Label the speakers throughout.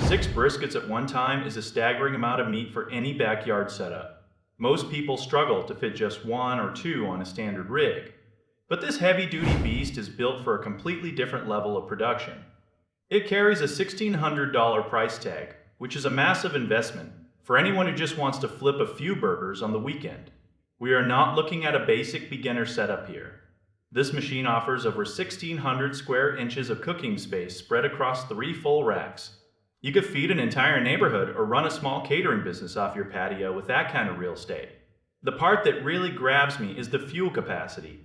Speaker 1: 6 briskets at one time is a staggering amount of meat for any backyard setup. Most people struggle to fit just 1 or 2 on a standard rig. But this heavy-duty beast is built for a completely different level of production. It carries a $1,600 price tag, which is a massive investment for anyone who just wants to flip a few burgers on the weekend. We are not looking at a basic beginner setup here. This machine offers over 1,600 square inches of cooking space spread across 3 full racks. You could feed an entire neighborhood or run a small catering business off your patio with that kind of real estate. The part that really grabs me is the fuel capacity.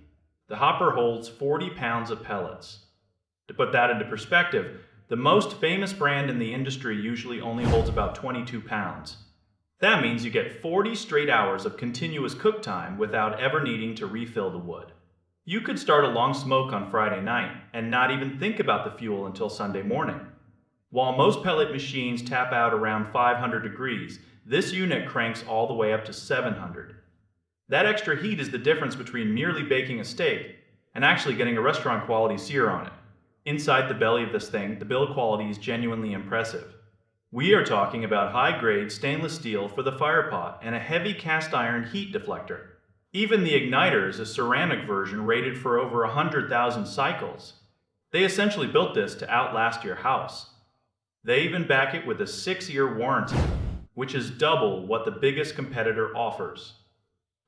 Speaker 1: The hopper holds 40 pounds of pellets. To put that into perspective, the most famous brand in the industry usually only holds about 22 pounds. That means you get 40 straight hours of continuous cook time without ever needing to refill the wood. You could start a long smoke on Friday night and not even think about the fuel until Sunday morning. While most pellet machines tap out around 500 degrees, this unit cranks all the way up to 700. That extra heat is the difference between merely baking a steak and actually getting a restaurant quality sear on it. Inside the belly of this thing, the build quality is genuinely impressive. We are talking about high-grade stainless steel for the fire pot and a heavy cast iron heat deflector. Even the igniter is a ceramic version rated for over 100,000 cycles. They essentially built this to outlast your house. They even back it with a 6-year warranty, which is double what the biggest competitor offers.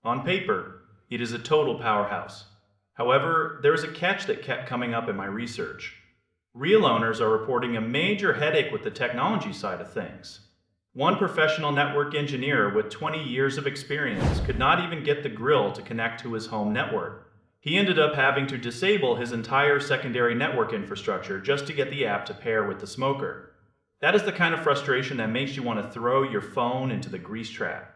Speaker 1: On paper, it is a total powerhouse. However, there is a catch that kept coming up in my research. Real owners are reporting a major headache with the technology side of things. One professional network engineer with 20 years of experience could not even get the grill to connect to his home network. He ended up having to disable his entire secondary network infrastructure just to get the app to pair with the smoker. That is the kind of frustration that makes you want to throw your phone into the grease trap.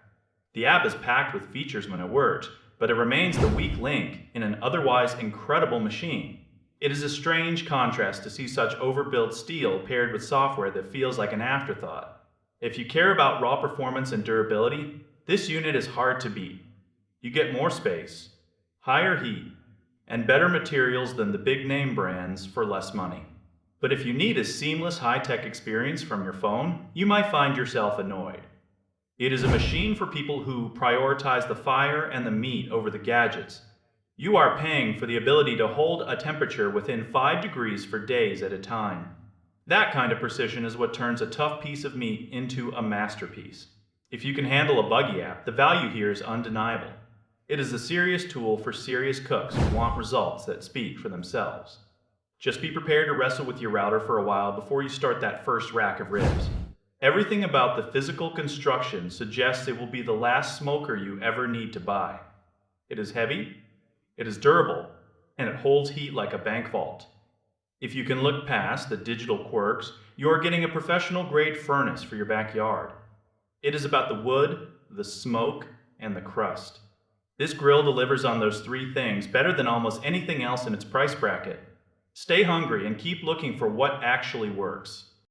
Speaker 1: The app is packed with features when it works, but it remains the weak link in an otherwise incredible machine. It is a strange contrast to see such overbuilt steel paired with software that feels like an afterthought. If you care about raw performance and durability, this unit is hard to beat. You get more space, higher heat, and better materials than the big name brands for less money. But if you need a seamless high-tech experience from your phone, you might find yourself annoyed. It is a machine for people who prioritize the fire and the meat over the gadgets. You are paying for the ability to hold a temperature within 5 degrees for days at a time. That kind of precision is what turns a tough piece of meat into a masterpiece. If you can handle a buggy app, the value here is undeniable. It is a serious tool for serious cooks who want results that speak for themselves. Just be prepared to wrestle with your router for a while before you start that first rack of ribs. Everything about the physical construction suggests it will be the last smoker you ever need to buy. It is heavy, it is durable, and it holds heat like a bank vault. If you can look past the digital quirks, you are getting a professional-grade furnace for your backyard. It is about the wood, the smoke, and the crust. This grill delivers on those 3 things better than almost anything else in its price bracket. Stay hungry and keep looking for what actually works.